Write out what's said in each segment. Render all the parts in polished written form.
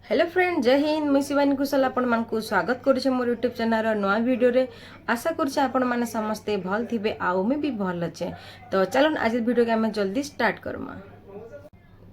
Hello friend, जय हिंद। मुझे शिवानी कुशल आपण मानकु स्वागत करुचे मोर यूट्यूब चैनल नवा वीडियो रे। आशा करुचे आपण माने समस्ते भल थिबे आउ में भी भल अच्छे। तो चलो आज वीडियो के आम जल्दी स्टार्ट करमा।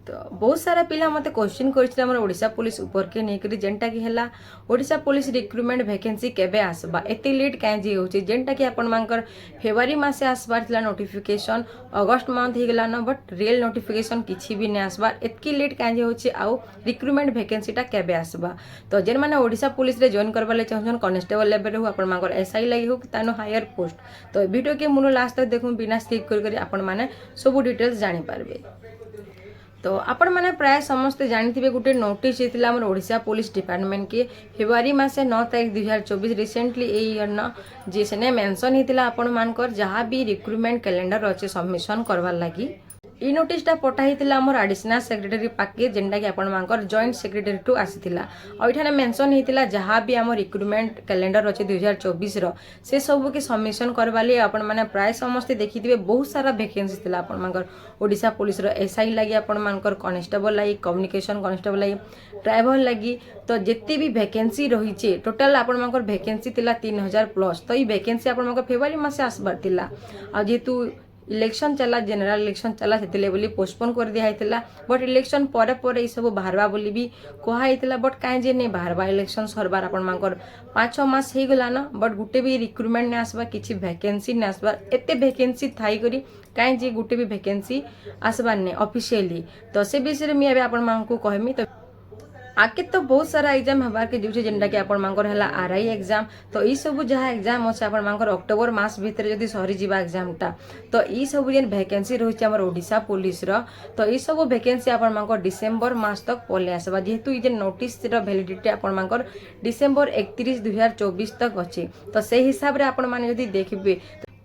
तो बहुत सारा पिला मते क्वेश्चन कर ओडिशा पुलिस ऊपर के नेकरी जेनटा कि हैला ओडिशा पुलिस रिक्रुटमेंट वैकेंसी केबे आसबा एते लेट काहे जे होची जेनटा कि आपण मानकर फेब्रुआरी मासे आसबार थिला नोटिफिकेशन अगस्त मंथ हे गेला न बट रियल नोटिफिकेशन किछि भी नै आसबार एतकी लेट काहे जे होची आउ रिक्रुटमेंट वैकेंसीटा केबे आसबा। तो जेन माने ओडिशा पुलिस रे जॉइन करबा ले चाहछन कांस्टेबल लेवल हो आपण मानकर एसआई लागि हो तानो हायर पोस्ट। तो वीडियो के मुनो लास्ट तक देखु बिना स्किप कर आपण माने सब डिटेल्स जानि पारबे। तो आपण मैंने प्राय समस्ते जानी गोटे नोटिस होता है ओडिशा पुलिस डिपार्टमेंट के फेब्रुआरी मासे 9 तारीख 2024 रिसेंटली ईयर न जी से मेंशन होता आपण मानकर जहाँ भी रिक्रुटमेंट कैलेंडर अच्छे सबमिशन करवार लगी ई नोटिसटा पठाई आमर एडिशनल सेक्रेटरी पाके जेनटा कि आपण मानकर जॉइंट सेक्रेटरी टू आसीथिला और इठाने मेंशन होता जहाँ भी आम रिक्रुटमेंट कैलेंडर अच्छे 2024 से सब के सबमिशन करवाली आपण माने प्राय समस्ते देखिथिबे बहुत सारा वैकेंसी थिला आपण मानकर ओडिशा पुलिस रो एसआई लगी आपण मानकर कांस्टेबल लगी कम्युनिकेशन कांस्टेबल लगी ड्राइवर लगी। तो जिते भी वैकेंसी रही टोटाल आपण मानकर वैकेंसी थिला 3000 प्लस। तो ये वैकेंसी आपण मानकर फेब्रुआरी मासे आसबार थिला आ जेतु इलेक्शन चला जनरल इलेक्शन चला से बोली पोस्टपोन कर दिया है बट इलेक्शन पर ये सब बाहरवा बोली भी कहला बट कहीं जे नहीं बाहरवा इलेक्शन सरबार आपण मानकर 5-6 मास हो गला न बट गुटे भी रिक्रुटमेंट नहीं आसबा किसी वैकेंसी नहीं आसबार एते वैकेंसी थाई करी कहीं जे गुटे भी वैकेंसी आसबार नहीं ऑफिशियली। तो से विषय में मुझे आपण मानकु कहमी। तो आगे तो बहुत सारा एग्जाम हबार के जो जेनटा कि आपण मानकर हला आरआई एग्जाम। तो ई सब जहाँ एग्जाम अच्छे आपण मानकर अक्टोबर मास भितर जदी सरी जीवा एग्जामटा तो ई सब जेन वैकेंसी रही हमर ओडिशा पुलिस रो तो ई सब वैकेंसी आपण मानकर डिसेंबर मास तक पले आसबा जेहेतु ई जेन नोटिस रो वैलिडिटी आपण मानकर डिसेंबर 31 2024 तक अच्छी। तो से हिसाब रे आपण माने जदी देखबे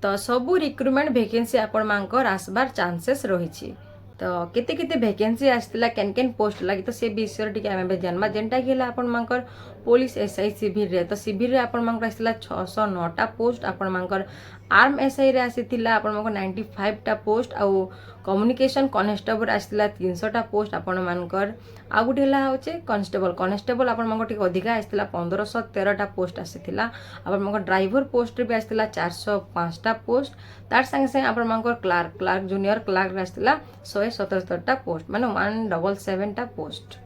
तो सब रिक्रुटमेंट वैकेंसी आपण मानकर आसबार चांसेस रही। तो केते केते वैकेंसी आसला केन केन पोस्ट लगी तो से विषय टी आम जानवा जेनटा कि आपण मानकर पुलिस एसआई सिविल रे। तो सिविल रे आपण मानकर आसला 609टा पोस्ट आपण मानकर आर्म एसआई रे आसीथिला आपण मानकर 95टा पोस्ट आउ कम्युनिकेशन कांस्टेबल आसला 300टा पोस्ट आपण मानकर आ गुटे हला होचे कांस्टेबल आपण मानकर टिक अधिका आसला 1513टा पोस्ट आसीथिला आपण मानकर ड्राइवर पोस्ट रे भी आसला 405टा पोस्ट तार संगे संगे आपण मानकर क्लार्क जूनियर क्लार्क आसला 177टा पोस्ट माने 177टा पोस्ट।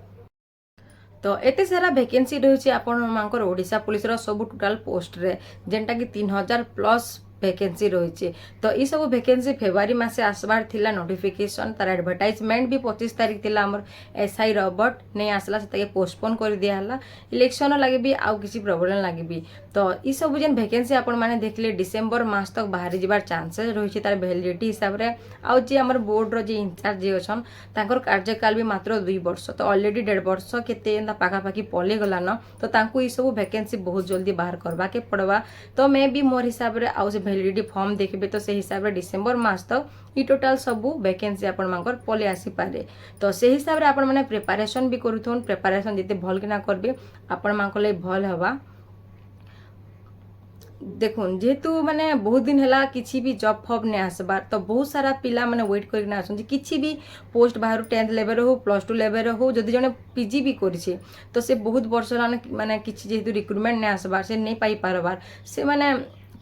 तो एते सारा वैकेंसी रही आपण मानकर ओडिशा पुलिस रो सब टोटल पोस्ट रे जेनटा कि 3000 प्लस वैकेंसी रही। तो ये सब वैकेंसी फेब्रुआरी मासे आसबार थिला नोटिफिकेशन तार एडवर्टाइजमेंट भी 25 तारीख थिला हमर एसआई रो बट नहीं आसला से पोस्टपोन कर दिया हला इलेक्शन लगे भी आउ किसी प्रॉब्लम लगे भी। तो ये सब जेन वैकेंसी आपण माने देखले डिसेंबर मास तक बाहर जीवार चांसेस रही तार वैलिडिटी हिसाब रे आउ जे हमर बोर्ड रो जे इंचार्ज जे अछन तांकर कार्यकाल भी मात्र 2 वर्ष। तो ऑलरेडी 1.5 वर्ष केते एंदा पाखा पाखी पले गला न तो तांको ये सब वैकेंसी बहुत जल्दी बाहर करबा के पड़वा। तो मैं भी मोर हिसाब रे आउ वैलिडिटी फॉर्म देखबे तो से हिसाब रे डिसेंबर मास तक ई टोटल सब वैकेंसी आपण मानकर पले आसी पारे। तो से हिसाब रे आपण माने प्रिपरेशन भी करूथन प्रिपरेशन जते भल के ना करबे आपण मानकर ले भल हवा। देखुन जेहेतु माने बहुत दिन है किसी भी जॉब फॉब नहीं आसबार तो बहुत सारा पिला माने वेट करना आसुन किसी भी पोस्ट बाहर 10th लेवल हो +2 लेवल हो जदि जने पीजी भी करिছে तो से बहुत वर्ष माने किसी जेहेतु रिक्रुटमेंट नहीं आसबार से नहीं पाई पारबार से माने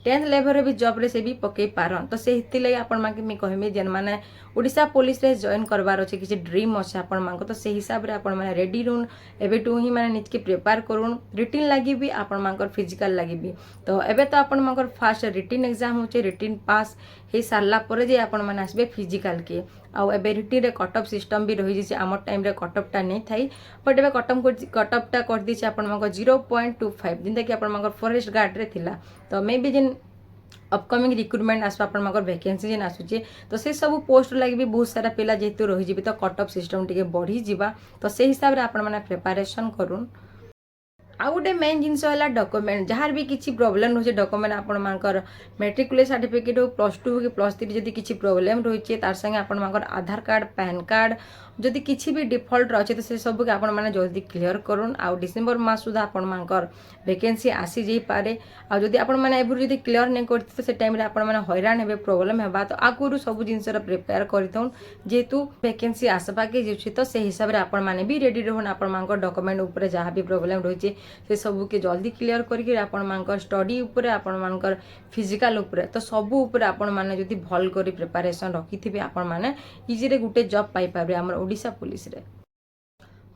10th लेवल रे भी जॉब रे से भी पकई पारन। तो से हिति लगे आपण माके मी कहमी जेन माने ओडिशा पुलिस रे जॉइन करबार अछि किछि ड्रीम अछि आपण मानको तो से हिसाब रे आपण माने रेडी रहन एबे टू ही माने निज के प्रिपेयर करूँ रिटिन लगी भी आपण मानकर फिजिकल लगी भी। तो एबे तो आपण मानकर फास्ट रिटिन एग्जाम होचे रिटिन पास हे सारला परे जे आपण माने आसबे फिजिकल के आउ एबे रिटिन रे कट ऑफ सिस्टम भी रही जे हमर टाइम रे कट ऑफ टा नहीं थाई बट एबे कट ऑफ टा कर दी छे आपण मानकर 0.25 जिंदा कि आपण मानकर फॉरेस्ट गार्ड रे थिला। तो मे भी जिन अपकमिंग रिक्रुटमेंट आसपा आपण मानकर वैकेंसी जेन आसुचे तो से सब पोस्ट लगे भी बहुत सारा पिला जेहेतु रही जीवी तो कट ऑफ सिस्टम टिके बढ़ी जीवा। तो से हिसाब रे आपण माने प्रिपरेशन करूँ। आउ गोटे मेन जिनस है डॉक्यूमेंट जहाँ भी किसी प्रोब्लेम रोचे डॉक्यूमेंट आपण मानकर मैट्रिकुलेट सर्टिफिकेट हो +2 हो कि +3 जदि किसी प्रोब्लेम रही तार संगे आपण मानकर आधार कार्ड पैन कार्ड जदि किसी भी डिफॉल्ट अच्छे तो से सब के आपण मैंने जल्दी क्लीयर करूँ आउ डिसेम्बर मास सुधा आपण मानकर वैकेंसी आसी जाई पारे आ जदि आपण मैंने एबुर जदि क्लीयर नहीं करते तो से टाइम रे आपण मैंने हैरान हेबे प्रोब्लेम हेबा तो आगुरु सब जिनसर प्रिपेयर करथौन जेतु वैकेंसी आसबा के जे तो से हिसाब रे आपण मैंने भी रेडी रहन आपण मानकर डॉक्यूमेंट ऊपर जहाँ भी प्रोब्लेम रही से सब के जल्दी क्लीयर करके आपण मानकर स्टडी ऊपर आपण मानकर फिजिकल ऊपर तो सब ऊपर आपण मैंने जदि भल करी प्रिपरेशन रखिथिबे आपण मैंने इजी रे गुटे जॉब पाई पाबे हमर ओडिशा पुलिस रे।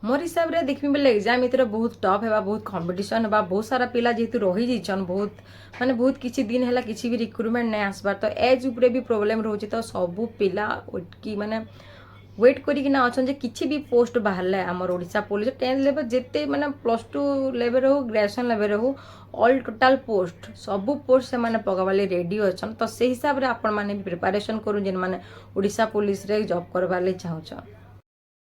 मोर हिसाब रे देखबी बेले एग्जाम इतर बहुत टफ है बहुत कंपटीशन है बहुत सारा पिला जेतु रही जाइछन बहुत माने बहुत किछि दिन हैला किछि भी रिक्रुटमेंट नहीं आसबार तो एज ऊपर भी प्रोब्लेम रहउछि तो सब पिला की माने वेट करिक ना अच्छा किसी भी पोस्ट बाहर आमर ओडिशा पुलिस 10th लेवल जिते माने +2 लेवल हो ग्रेजुएशन लेवल हो ऑल टोटाल पोस्ट सबू पोस्ट से माने पकावाले रेडी अच्छा तो से हिसाब रे आपण माने भी प्रिपरेशन करूँ जेन माने ओडिशा पुलिस रे जॉब करवाले चाहूँ।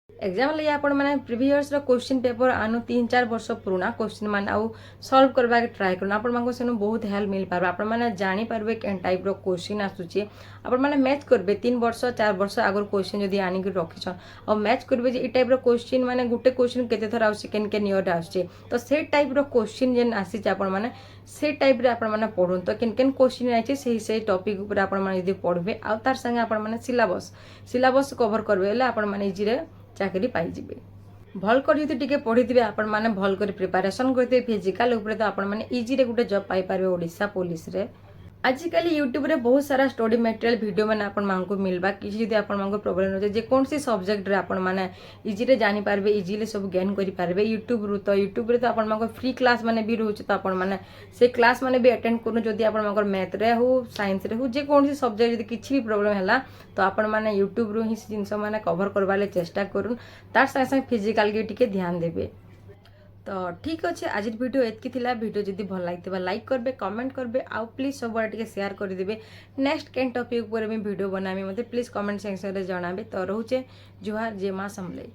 एग्जाम लगे आपण मैंने प्रीवियस क्वेश्चन पेपर आनु 3-4 वर्ष पुराना क्वेश्चन मान आउ सॉल्व करबा के ट्राई करना आपण मानको सेनु बहुत हेल्प मिल पार आपण माने जानि पारबे केन टाइप रो क्वेश्चन आसुची आपण माने मैच करबे 3 वर्ष 4 वर्ष आगर क्वेश्चन जदी आनि के रखिछन और मैच करबे जे ई टाइप रो क्वेश्चन माने गुटे क्वेश्चन केते थर आउसी केन इयर आउसी तो से टाइप रो क्वेश्चन जेन आसी आपण माने से टाइप रे आपण माने पढुन तो केन क्वेश्चन आइछे से टॉपिक ऊपर आपण माने जदी पढबे आ तार संगे आपण माने सिलेबस कवर करबे ले आपण माने इजी रे चाकरी पाई भल कर टी पढ़ी आपण मैंने भल कर प्रिपरेशन करते फिजिकल ऊपर तो आपण मैंने इजी रे गुटे जॉब पाई पारे ओडिशा पुलिस रे। आजिकल यूट्यूब रे बहुत सारा स्टडी मटेरियल वीडियो मैंने आपण मानक मिलबा किसी जदि आपण मानक प्रोब्लेम हो जे कौन सी सब्जेक्ट रे आपण माने इजी रे जानि पारबे इजीली सब गेन करि पारबे यूट्यूब रे तो आपण मानक फ्री क्लास माने भी रहउछ तो आपण माने से क्लास माने भी अटेंड करू जदि आपण मानक मैथ रे हो साइंस रे हो जे कौन सी सब्जेक्ट जदि किछि भी प्रोब्लेम हैला तो आपण माने यूट्यूब रो ही जिंस माने कवर करवाले चेष्टा करूँ तार संगे संगे फिजिकल के टिके ध्यान देबे। तो ठीक अच्छे आज वीडियो एतकी थिला वीडियो जदि भल लागितबा लाइक करबे कमेंट करबे आउ प्लीज सब टिके शेयर कर देबे नेक्स्ट केन टॉपिक ऊपर में वीडियो बनामी मते प्लीज कमेंट सेक्शन रे जणाबे तो रहउचे जुहार जय मां समले।